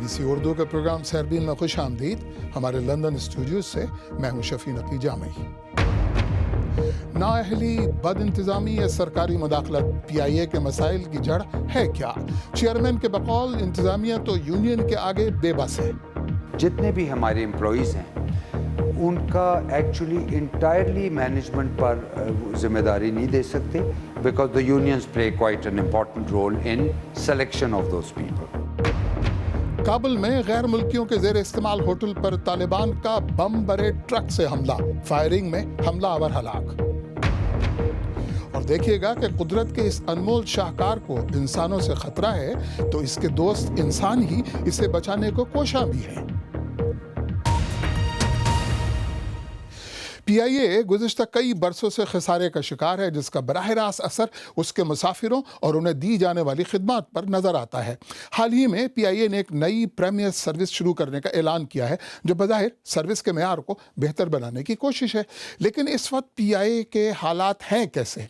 BBC Urdu के programme Sairbeen में खुश आमदीद। हमारे लंदन स्टूडियो से मैं हूं शफी नकी जामी। नाअहली, बद इंतजामी या सरकारी मुदाखलत, PIA के मसाइल की जड़ है क्या? चेयरमैन के बकौल इंतजामिया तो यूनियन के आगे बेबस है। जितने भी हमारे एम्प्लॉइज़ हैं उनका एक्चुअली इंटायरली मैनेजमेंट पर जिम्मेदारी नहीं दे सकते, because the unions play quite an important role in selection of those people. Kabul में गैर मुल्कियों के जेर इस्तेमाल होटल पर तालिबान का बम भरे ट्रक से हमला, फायरिंग में हमलावर हलाक। और देखिएगा कि कुदरत के इस अनमोल शाहकार को इंसानों से खतरा है तो इसके दोस्त इंसान ही इसे बचाने को कोशां भी है। PIA गुज़िश्ता कई बरसों से खसारे का शिकार है, जिसका बराह रास्त असर उसके मुसाफिरों और उन्हें दी जाने वाली खिदमत पर नजर आता है। हाल ही में PIA ने एक नई प्रीमियर सर्विस शुरू करने का ऐलान किया है, जो बज़ाहिर सर्विस के मेयार को बेहतर बनाने की कोशिश है। लेकिन इस वक्त PIA के हालात हैं कैसे?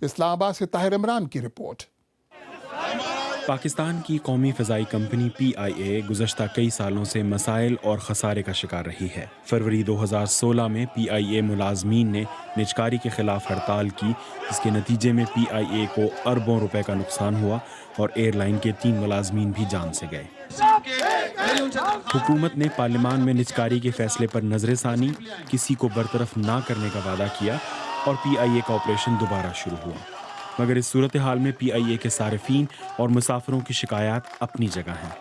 इस्लामाबाद से ताहिर इमरान की रिपोर्ट। पाकिस्तान की कौमी फ़ज़ाई कंपनी PIA गुज़श्ता कई सालों से मसाइल और खसारे का शिकार रही है। फरवरी 2016 में PIA मुलाजमीन ने निजकारी के खिलाफ हड़ताल की, जिसके नतीजे में PIA को अरबों रुपए का नुकसान हुआ और एयरलाइन के 3 मुलाजमीन भी जान से गए। हुकूमत ने पार्लियामान में निजकारी के फैसले पर नजरसानी, किसी को बरतरफ ना करने का वादा किया और PIA का ऑपरेशन दोबारा शुरू हुआ। मगर इस सूरत हाल में PIA के सारिफीन और मुसाफिरों की शिकायत अपनी जगह हैं।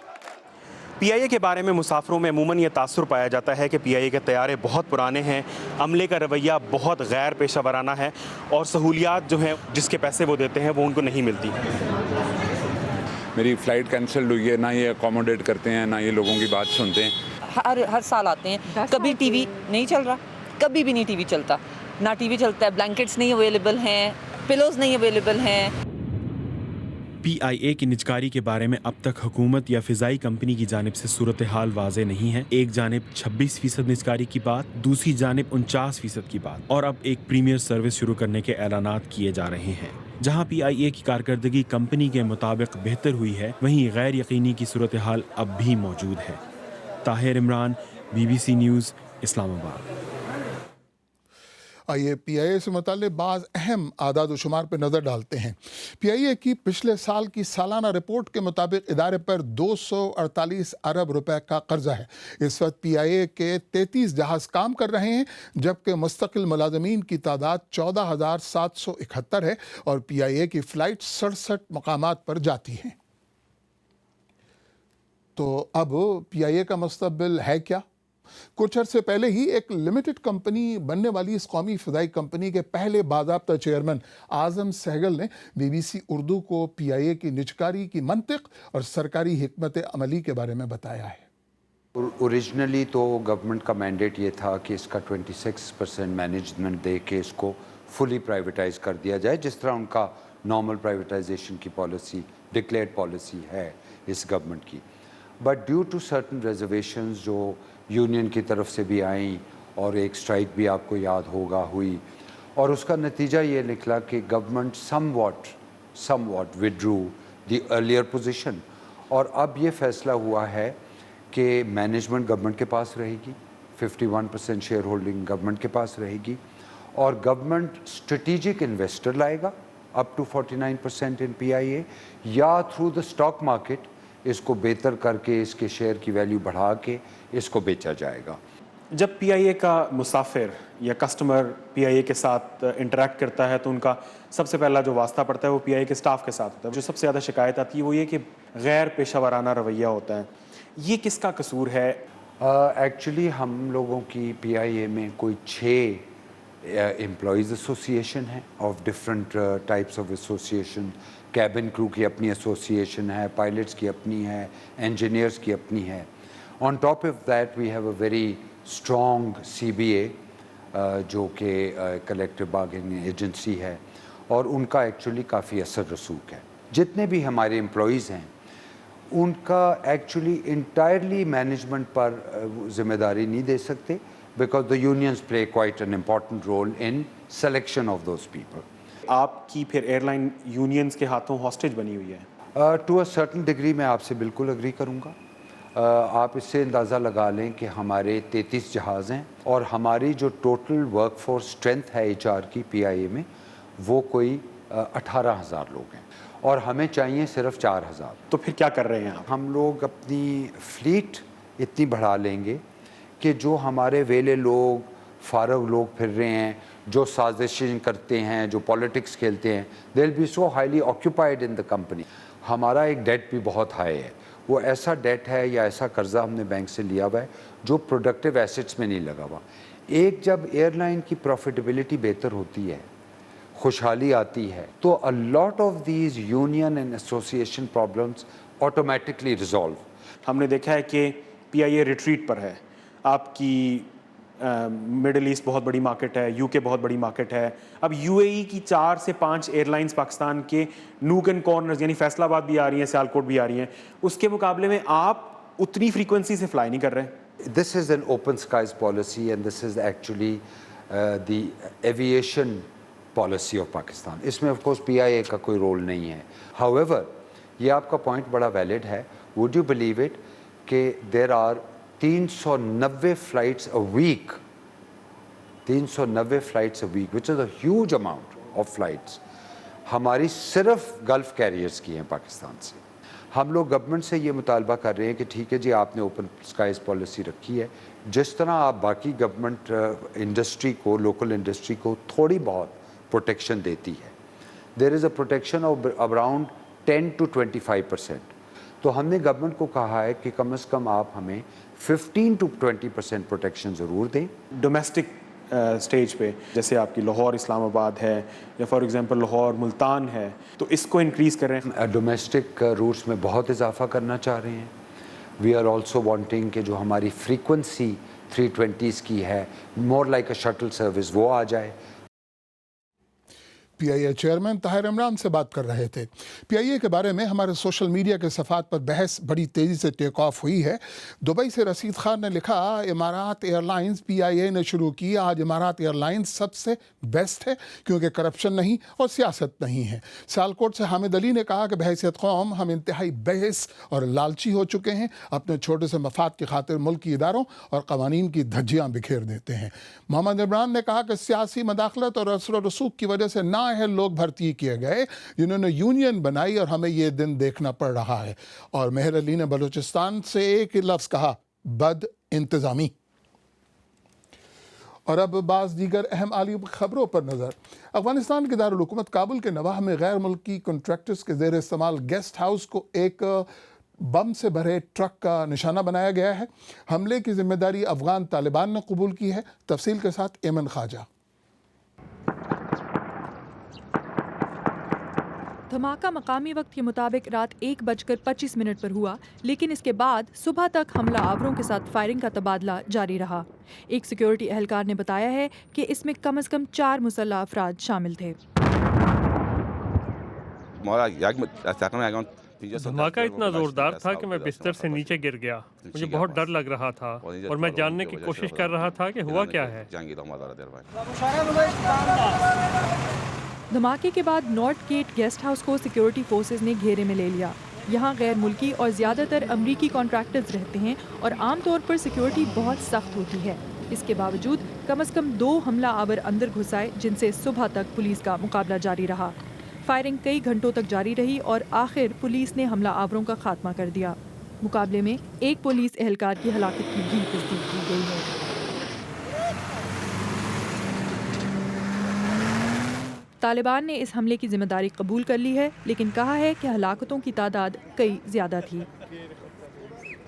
PIA के बारे में मुसाफिरों में अमूमन ये तासुर पाया जाता है कि PIA के तैयारे बहुत पुराने हैं, अमले का रवैया बहुत गैर पेशा वराना है और सहूलियात जो हैं जिसके पैसे वो देते हैं वो उनको नहीं मिलती। मेरी फ़्लाइट कैंसिल हुई है, ना ये अकोमोडेट करते हैं, ना ये लोगों की बात सुनते हैं। हर साल आते हैं, कभी TV नहीं चल रहा, कभी भी नहीं TV चलता, ना TV चलता है, ब्लैंकेट्स नहीं अवेलेबल हैं, पिलोज नहीं अवेलेबल हैं। PIA की निजकारी के बारे में अब तक हुकूमत या फ़िज़ाई कंपनी की जानिब से सूरत हाल वाज़े नहीं है। एक जानिब 26% निजकारी की बात, दूसरी जानिब 49% की बात, और अब एक प्रीमियर सर्विस शुरू करने के ऐलानात किए जा रहे हैं। जहां PIA की कारकर्दगी कंपनी के मुताबिक बेहतर हुई है, वहीं गैर यकीनी की सूरत हाल अब भी मौजूद है। Tahir Imran, BBC news, Islamabad. आइए PIA से मुताल्लिक़ बाज़ अहम आदाद व शुमार पर नज़र डालते हैं। PIA की पिछले साल की सालाना रिपोर्ट के मुताबिक इदारे पर 248 अरब रुपए का कर्जा है। इस वक्त PIA के 33 जहाज़ काम कर रहे हैं, जबकि मुस्तकिल मुलाजमीन की तादाद 14,771 है और PIA की फ़्लाइट 67 मकामात पर जाती हैं। तो अब PIA का मुस्तक़बिल है क्या? कुछ अर्से पहले ही एक लिमिटेड कंपनी बनने वाली इस कौमी फ़िज़ाई कंपनी के पहले बाज़ाब्ता चेयरमैन आज़म सहगल ने BBC उर्दू को PIA की निजकारी की मंतिक और सरकारी हिकमत अमली के बारे में बताया है। ओरिजिनली तो गवर्नमेंट का मैंडेट ये था कि इसका 26% मैनेजमेंट दे के इसको फुली प्राइवेटाइज कर दिया जाए, जिस तरह उनका नॉर्मल प्राइवेटाइजेशन की पॉलिसी, डिक्लेयर्ड पॉलिसी है इस गवर्नमेंट की। But due to certain reservations जो यूनियन की तरफ से भी आई और एक स्ट्राइक भी आपको याद होगा हुई, और उसका नतीजा ये निकला कि government somewhat withdrew the earlier position, और अब ये फैसला हुआ है कि मैनेजमेंट गवर्नमेंट के पास रहेगी, 51% शेयर होल्डिंग गवर्नमेंट के पास रहेगी, और गवर्नमेंट स्ट्रेटेजिक इन्वेस्टर लाएगा अप टू 49% इन PIA, या थ्रू द स्टॉक मार्केट इसको बेहतर करके इसके शेयर की वैल्यू बढ़ा के इसको बेचा जाएगा। जब PIA का मुसाफिर या कस्टमर PIA के साथ इंटरेक्ट करता है तो उनका सबसे पहला जो वास्ता पड़ता है वो PIA के स्टाफ के साथ होता है। जो सबसे ज़्यादा शिकायत आती है वो ये कि गैर पेशा वराना रवैया होता है। ये किसका कसूर है? एक्चुअली हम लोगों की PIA में कोई 6 एम्प्लॉइज़ एसोसिएशन है of different types of association. Cabin crew की अपनी एसोसिएशन है, पायलट्स की अपनी है, इंजीनियर्स की अपनी है। On top of that we have a very strong CBA जो कि कलेक्टिव बार्गेनिंग एजेंसी है, और उनका एक्चुअली काफ़ी असर रसूख है। जितने भी हमारे एम्प्लॉइज़ हैं उनका एक्चुअली इंटायरली मैनेजमेंट पर जिम्मेदारी नहीं दे सकते, because the unions play quite an important role in selection of those people. आपकी फिर एयरलाइन यूनियंस के हाथों हॉस्टेज बनी हुई है? टू अ सर्टन डिग्री मैं आपसे बिल्कुल अग्री करूँगा। آپ اس سے اندازہ لگا لیں کہ ہمارے 33 جہاز ہیں اور ہماری جو ٹوٹل ورک فورس اسٹرینتھ ہے HR کی PIA میں وہ کوئی 18,000 لوگ ہیں اور ہمیں چاہیے صرف 4,000. تو پھر کیا کر رہے ہیں آپ؟ ہم لوگ اپنی فلیٹ اتنی بڑھا لیں گے کہ جو ہمارے ویلے لوگ فارغ لوگ پھر رہے ہیں جو سازشیں کرتے ہیں جو پالیٹکس کھیلتے ہیں they will be so highly occupied in the company. ہمارا ایک ڈیٹ بھی بہت ہائی ہے, وہ ایسا ڈیٹ ہے یا ایسا قرضہ ہم نے بینک سے لیا ہوا ہے جو پروڈکٹیو ایسٹس میں نہیں لگا ہوا. ایک جب ایئر لائن کی پروفیٹیبلٹی بہتر ہوتی ہے, خوشحالی آتی ہے, تو a lot of these union and association problems automatically resolve. ہم نے دیکھا ہے کہ PIA ریٹریٹ پر ہے. آپ کی مڈل ایسٹ بہت بڑی مارکیٹ ہے, UK بہت بڑی مارکیٹ ہے. اب UAE کی 4 سے 5 ایئر لائنز پاکستان کے نوک اینڈ کارنرز یعنی فیصل آباد بھی آ رہی ہیں, سیالکوٹ بھی آ رہی ہیں, اس کے مقابلے میں آپ اتنی فریکوینسی سے فلائی نہیں کر رہے. This is an open skies policy and this is actually the aviation policy of Pakistan. اس میں of course PIA کا کوئی رول نہیں ہے. However, یہ آپ کا پوائنٹ بڑا ویلڈ ہے. Would you believe it کہ there are 390 flights a week, 390 flights a week, which is a huge amount of flights. ہماری صرف گلف کیریئرز کی ہیں پاکستان سے. ہم لوگ گورنمنٹ سے یہ مطالبہ کر رہے ہیں کہ ٹھیک ہے جی آپ نے اوپن اسکائز پالیسی رکھی ہے, جس طرح آپ باقی گورنمنٹ انڈسٹری کو, لوکل انڈسٹری کو تھوڑی بہت پروٹیکشن دیتی ہے. دیر از اے پروٹیکشن آف اراؤنڈ 10 to 25%. تو ہم نے گورنمنٹ کو کہا ہے کہ کم از کم آپ ہمیں 15 to 20% پروٹیکشن ضرور دیں. ڈومیسٹک اسٹیج پہ جیسے آپ کی لاہور اسلام آباد ہے یا فار ایگزامپل لاہور ملتان ہے, تو اس کو انکریز کریں. ڈومیسٹک روٹس میں بہت اضافہ کرنا چاہ رہے ہیں. وی آر آلسو وانٹنگ کہ جو ہماری فریکوینسی 320s کی ہے, more like a shuttle service, وہ آ جائے. PIA چیئرمین طاہر عمران سے بات کر رہے تھے. PIA کے بارے میں ہمارے سوشل میڈیا کے صفحات پر بحث بڑی تیزی سے ٹیک آف ہوئی ہے. دبئی سے رشید خان نے لکھا, امارات ایئر لائنز PIA نے شروع کی, آج امارات ایئر لائنز سب سے بیسٹ ہے کیونکہ کرپشن نہیں اور سیاست نہیں ہے. سیالکوٹ سے حامد علی نے کہا کہ بحیثیت قوم ہم انتہائی بحث اور لالچی ہو چکے ہیں, اپنے چھوٹے سے مفاد کی خاطر ملکی اداروں اور قوانین کی دھجیاں بکھیر دیتے ہیں. محمد عمران نے کہا کہ سیاسی مداخلت اور اثر و رسوخ کی وجہ سے نااہل لوگ بھرتی کیے گئے جنہوں نے یونین بنائی اور ہمیں یہ دن دیکھنا پڑ رہا ہے. اور مہر علی نے بلوچستان سے ایک لفظ کہا, بد انتظامی. اور اب بعض دیگر اہم عالی خبروں پر نظر. افغانستان کے دارالحکومت کابل کے نواح میں غیر ملکی کنٹریکٹرز کے زیر استعمال گیسٹ ہاؤس کو ایک بم سے بھرے ٹرک کا نشانہ بنایا گیا ہے. حملے کی ذمہ داری افغان طالبان نے قبول کی ہے. تفصیل کے ساتھ ایمن خواجہ. دھماکہ مقامی وقت کے مطابق رات 1:25 پر ہوا, لیکن اس کے بعد صبح تک حملہ آوروں کے ساتھ فائرنگ کا تبادلہ جاری رہا. ایک سیکیورٹی اہلکار نے بتایا ہے کہ اس میں کم از کم 4 مسلح افراد شامل تھے. دھماکہ اتنا زوردار تھا کہ میں بستر سے نیچے گر گیا. مجھے بہت ڈر لگ رہا تھا اور میں جاننے کی کوشش کر رہا تھا کہ ہوا کیا ہے. دھماکے کے بعد نارتھ گیٹ گیسٹ ہاؤس کو سیکیورٹی فورسز نے گھیرے میں لے لیا. یہاں غیر ملکی اور زیادہ تر امریکی کانٹریکٹرز رہتے ہیں اور عام طور پر سیکیورٹی بہت سخت ہوتی ہے. اس کے باوجود کم از کم 2 حملہ آور اندر گھس آئے, جن سے صبح تک پولیس کا مقابلہ جاری رہا. فائرنگ کئی گھنٹوں تک جاری رہی اور آخر پولیس نے حملہ آوروں کا خاتمہ کر دیا. مقابلے میں ایک پولیس اہلکار کی ہلاکت کی بھی تصدیق کی گئی ہے. طالبان نے اس حملے کی ذمہ داری قبول کر لی ہے, لیکن کہا ہے کہ ہلاکتوں کی تعداد کئی زیادہ تھی.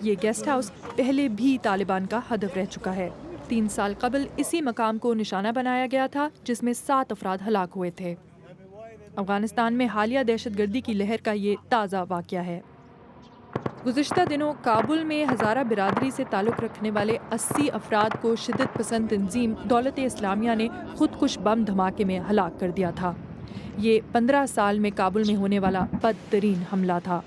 یہ گیسٹ ہاؤس پہلے بھی طالبان کا ہدف رہ چکا ہے. 3 سال قبل اسی مقام کو نشانہ بنایا گیا تھا, جس میں 7 افراد ہلاک ہوئے تھے. افغانستان میں حالیہ دہشت گردی کی لہر کا یہ تازہ واقعہ ہے. گزشتہ دنوں کابل میں ہزارہ برادری سے تعلق رکھنے والے 80 افراد کو شدت پسند تنظیم دولت اسلامیہ نے خودکش بم دھماکے میں ہلاک کر دیا تھا. یہ 15 سال میں کابل میں ہونے والا بدترین حملہ تھا.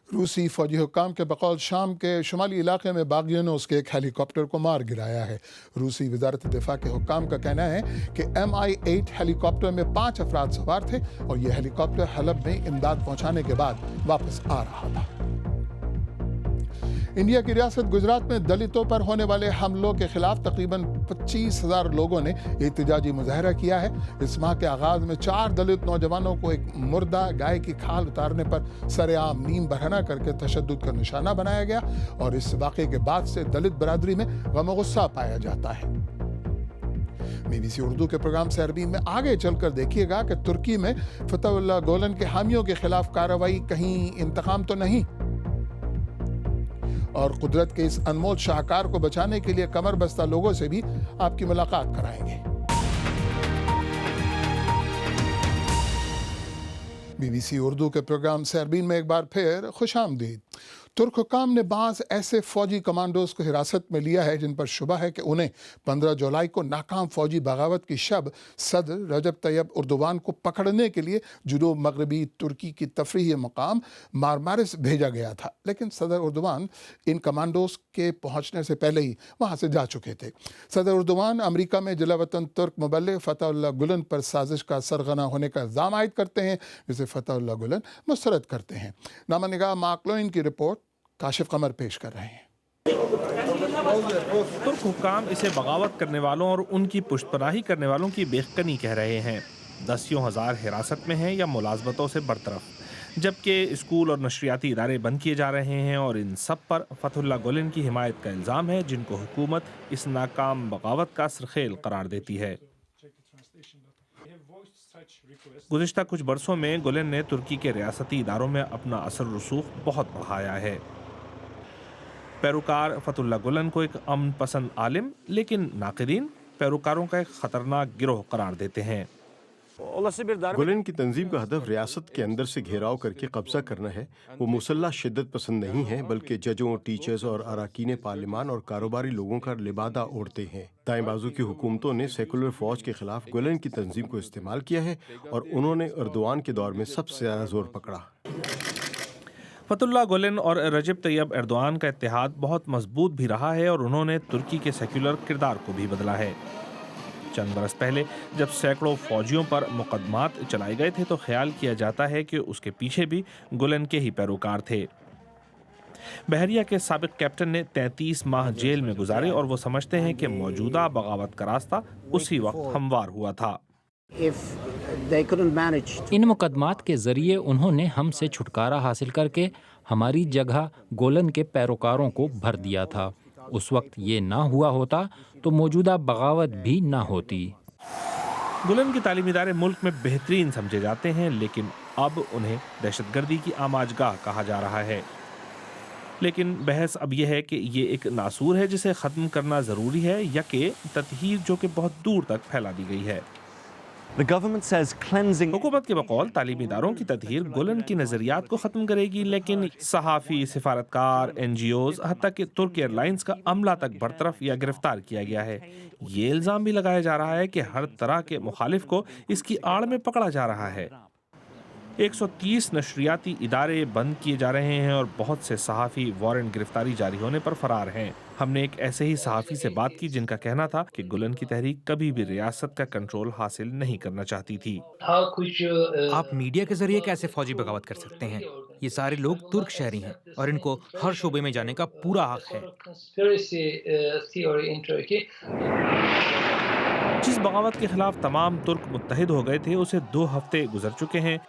रूसी फौजी हुक्काम के बकौल शाम के शुमाली इलाके में बागियों ने उसके एक हेलीकॉप्टर को मार गिराया है। रूसी वजारत दिफा के हुक्काम का कहना है कि MI-8 हेलीकॉप्टर में 5 अफराद सवार थे और यह हेलीकॉप्टर हलब में इमदाद पहुंचाने के बाद वापस आ रहा था। इंडिया की रियासत गुजरात में दलितों पर होने वाले हमलों के खिलाफ तकरीबन 25,000 लोगों ने एहतजाजी मुजाहरा किया है। इस माह के आगाज में 4 दलित नौजवानों को एक मुर्दा गाय की खाल उतारने पर सरेआम नीम बरहना करके तशद्दुद का निशाना बनाया गया और इस वाक़े के बाद से दलित बरादरी में गम गुस्सा पाया जाता है। BBC उर्दू के प्रोग्राम से अरबी में आगे चलकर देखिएगा कि तुर्की में फतहुल्लाह गुलन के हामियों के खिलाफ कार्रवाई कहीं इंतकाम तो नहीं, और कुदरत के इस अनमोल शाहकार को बचाने के लिए कमर बस्ता लोगों से भी आपकी मुलाकात कराएंगे। BBC उर्दू के प्रोग्राम से अरबीन में एक बार फिर खुशामदीद। तुर्क हुक्काम ने बाज़ ऐसे फौजी कमांडोज को हिरासत में लिया है जिन पर शुबा है कि उन्हें 15 जुलाई को नाकाम फौजी बगावत की शब सदर रजब तैयब उर्दुवान को पकड़ने के लिए जुनूब मगरबी तुर्की की तफरीही मकाम मारमारिस भेजा गया था, लेकिन सदर उर्दुवान इन कमांडोज के पहुंचने से पहले ही वहां से जा चुके थे। सदर उर्दुवान अमेरिका में जिला वतन तुर्क मुबल्लिग फतहुल्लाह गुलन पर साजिश का सरगना होने का इल्ज़ाम आयद करते हैं, जिसे फतहुल्लाह गुलन मुस्तरद करते हैं। नामा निगाह मार्कलोइन की रिपोर्ट काशिफ कमर पेश कर रहे हैं। तुर्क हुक्काम इसे बगावत करने वालों और उनकी पुष्टपनाही करने वालों की बेखनी कह रहे हैं। दसियों हजार हिरासत में हैं या मुलाजमतों से बरतरफ, जबकि स्कूल और नशरियाती इदारे बंद किए जा रहे हैं और इन सब पर फतहुल्लाह गुलन की हिमायत का इल्ज़ाम है, जिनको हुकूमत इस नाकाम बगावत का सरखेल करार देती है। गुज़िश्ता कुछ बरसों में गुलन ने तुर्की के रियासती इदारों में अपना असर रसूख बहुत बढ़ाया है। पैरोकार फतहुल्लाह गुलन को एक अमन पसंद आलिम, लेकिन नाक़िदीन पैरोकारों का एक ख़तरनाक गिरोह करार देते हैं। गुलन की तंजीम का हदफ रियासत के अंदर से घेराव करके कब्जा करना है। वो मुसल्लह शिद्दत पसंद नहीं है, बल्कि जजों, टीचर्स और अरकान पार्लिमान और कारोबारी लोगों का लिबादा ओढ़ते हैं। दाएं बाजू की हुकूमतों ने सेकुलर फौज के खिलाफ गुलन की तंजीम को इस्तेमाल किया है और उन्होंने अर्दोआन के दौर में सबसे ज़्यादा जोर पकड़ा। फतहुल्लाह गुलन और रजब तैयब एर्दोआन का इत्तेहाद बहुत मजबूत भी रहा है और उन्होंने तुर्की के सेकुलर किरदार को भी बदला है। चंद बरस पहले जब सैकड़ों फौजियों पर मुकदमात चलाए गए थे तो ख्याल किया जाता है कि उसके पीछे भी गुलन के ही पैरोकार थे। बहरिया के साबिक कैप्टन ने 33 माह जेल में गुजारे और वो समझते हैं कि मौजूदा बगावत का रास्ता उसी वक्त हमवार हुआ था। इन मुकदमात के जरिए उन्होंने हमसे छुटकारा हासिल करके हमारी जगह गोलन के पैरोकारों को भर दिया था। उस वक्त ये ना हुआ होता तो मौजूदा बगावत भी ना होती। गुलन के तालीमी इदारे मुल्क में बेहतरीन समझे जाते हैं, लेकिन अब उन्हें दहशतगर्दी की आमाजगाह कहा जा रहा है। लेकिन बहस अब यह है कि ये एक नासूर है जिसे ख़त्म करना ज़रूरी है या कि ततहीर जो कि बहुत दूर तक फैला दी गई है। हुकूमत के बकौल तालीमी इदारों की ततहीर गुलन की नज़रियात को ख़त्म करेगी, लेकिन सहाफ़ी, सिफारतकार, NGOs, हत्ता कि तुर्क एयरलाइंस का अमला तक बरतरफ या गिरफ्तार किया गया है। ये इल्ज़ाम भी लगाया जा रहा है कि हर तरह के मुखालिफ को इसकी आड़ में पकड़ा जा रहा है। 130 नशरियाती इदारे बंद किए जा रहे हैं और बहुत से सहाफ़ी वारंट गिरफ्तारी जारी होने पर फरार हैं। हमने एक ऐसे ही सहाफ़ी से बात की जिनका कहना था कि गुलन की तहरीक कभी भी रियासत का कंट्रोल हासिल नहीं करना चाहती थी। आप मीडिया के जरिए कैसे फौजी बगावत कर सकते हैं? ये सारे लोग तुर्क शहरी हैं और इनको हर शोबे में जाने का पूरा हक है। जिस बगावत के खिलाफ तमाम तुर्क मुत्तहिद हो गए थे उसे 2 हफ्ते गुजर चुके हैं।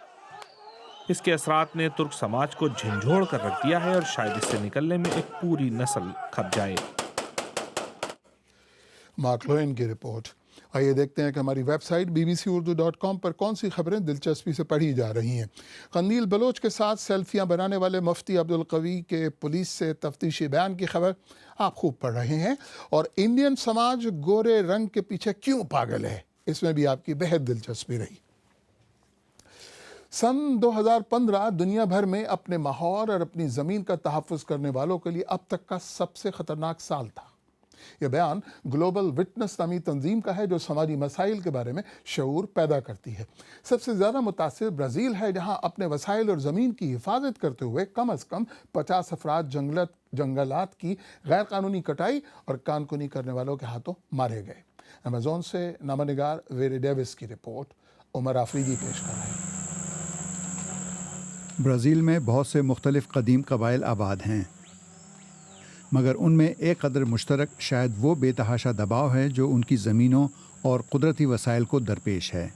इसके असरात ने तुर्क समाज को झंझोड़ कर रख दिया है और शायद इससे निकलने में एक पूरी नस्ल खप जाए। मार्कलोइन की रिपोर्ट। आइए देखते हैं कि हमारी वेबसाइट bbcurdu.com पर कौन सी खबरें दिलचस्पी से पढ़ी जा रही हैं। कंदील बलोच के साथ सेल्फियां बनाने वाले मुफ्ती अब्दुल कवी के पुलिस से तफ्तीशी बयान की खबर आप खूब पढ़ रहे हैं। और इंडियन समाज गोरे रंग के पीछे क्यों पागल है, इसमें भी आपकी बेहद दिलचस्पी रही। सन 2015 दुनिया भर में अपने माहौल और अपनी ज़मीन का तहफ़्फ़ुज़ करने वालों के लिए अब तक का सबसे ख़तरनाक साल था। یہ بیان گلوبل وٹنس نامی تنظیم کا ہے جو سماجی مسائل کے بارے میں شعور پیدا کرتی ہے۔ سب سے زیادہ متاثر برازیل ہے، جہاں اپنے وسائل اور زمین کی حفاظت کرتے ہوئے کم از کم 50 افراد جنگلات کی غیر قانونی کٹائی اور کانکنی کرنے والوں کے ہاتھوں مارے گئے۔ امیزون سے نامہ نگار ویری ڈیوس کی رپورٹ عمر آفریدی پیش کر رہے ہیں۔ برازیل میں بہت سے مختلف قدیم قبائل آباد ہیں، مگر ان میں ایک قدر مشترک شاید وہ بے تحاشا دباؤ ہے جو ان کی زمینوں اور قدرتی وسائل کو درپیش ہے۔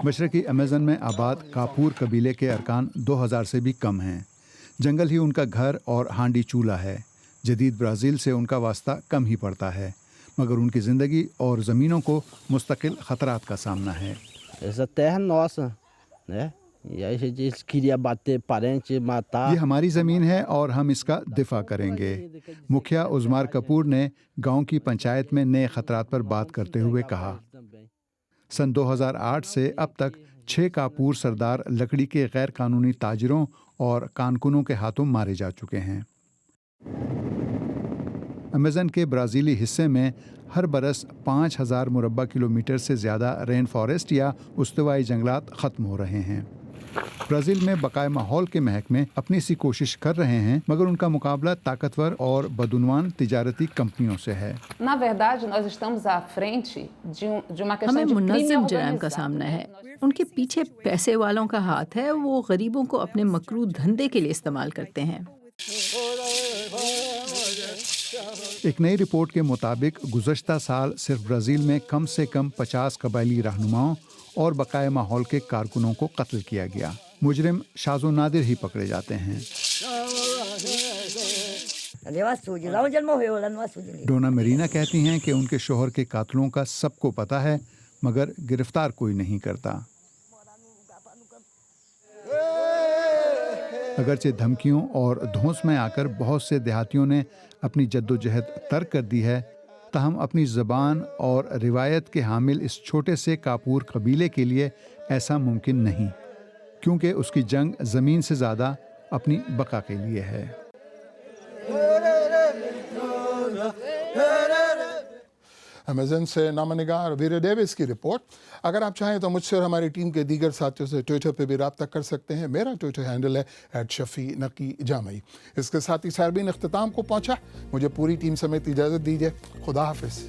مشرقی امیزن میں آباد کاپور قبیلے کے ارکان 2000 سے بھی کم ہیں۔ جنگل ہی ان کا گھر اور ہانڈی چولہا ہے۔ جدید برازیل سے ان کا واسطہ کم ہی پڑتا ہے، مگر ان کی زندگی اور زمینوں کو مستقل خطرات کا سامنا ہے۔ یہ ہماری زمین ہے اور ہم اس کا دفاع کریں گے، مکھیا عثمار کپور نے گاؤں کی پنچایت میں نئے خطرات پر بات کرتے ہوئے کہا۔ سن 2008 سے اب تک 6 کاپور سردار لکڑی کے غیر قانونی تاجروں اور کانکنوں کے ہاتھوں مارے جا چکے ہیں۔ امیزن کے برازیلی حصے میں ہر برس 5000 مربع کلومیٹر سے زیادہ رین فارسٹ یا استوائی جنگلات ختم ہو رہے ہیں۔ برازیل میں بقائے ماحول کے محکمے اپنی سی کوشش کر رہے ہیں، مگر ان کا مقابلہ طاقتور اور بدعنوان تجارتی کمپنیوں سے ہے۔ ہمیں منظم جرائم کا سامنا ہے، ان کے پیچھے پیسے والوں کا ہاتھ ہے، وہ غریبوں کو اپنے مکروہ دھندے کے لیے استعمال کرتے ہیں۔ ایک نئی رپورٹ کے مطابق گزشتہ سال صرف برازیل میں کم سے کم 50 قبائلی رہنماؤں اور بقائے ماحول کے کارکنوں کو قتل کیا گیا۔ مجرم شاذ و نادر ہی پکڑے جاتے ہیں۔ ڈونا میرینا کہتی ہیں کہ ان کے شوہر کے قاتلوں کا سب کو پتہ ہے، مگر گرفتار کوئی نہیں کرتا۔ اگرچہ دھمکیوں اور دھونس میں آ کر بہت سے دیہاتیوں نے اپنی جد و جہد ترک کر دی ہے، تاہم اپنی زبان اور روایت کے حامل اس چھوٹے سے کاپور قبیلے کے لیے ایسا ممکن نہیں، کیونکہ اس کی جنگ زمین سے زیادہ اپنی بقا کے لیے ہے۔ امیزن سے نامہ نگار ویری ڈیوس کی رپورٹ۔ اگر آپ چاہیں تو مجھ سے اور ہماری ٹیم کے دیگر ساتھیوں سے ٹویٹر پہ بھی رابطہ کر سکتے ہیں۔ میرا ٹویٹر ہینڈل ہے @شفیع_نقی_جامعی۔ اس کے ساتھ ہی ساربین اختتام کو پہنچا۔ مجھے پوری ٹیم سمیت اجازت دیجیے۔ خدا حافظ۔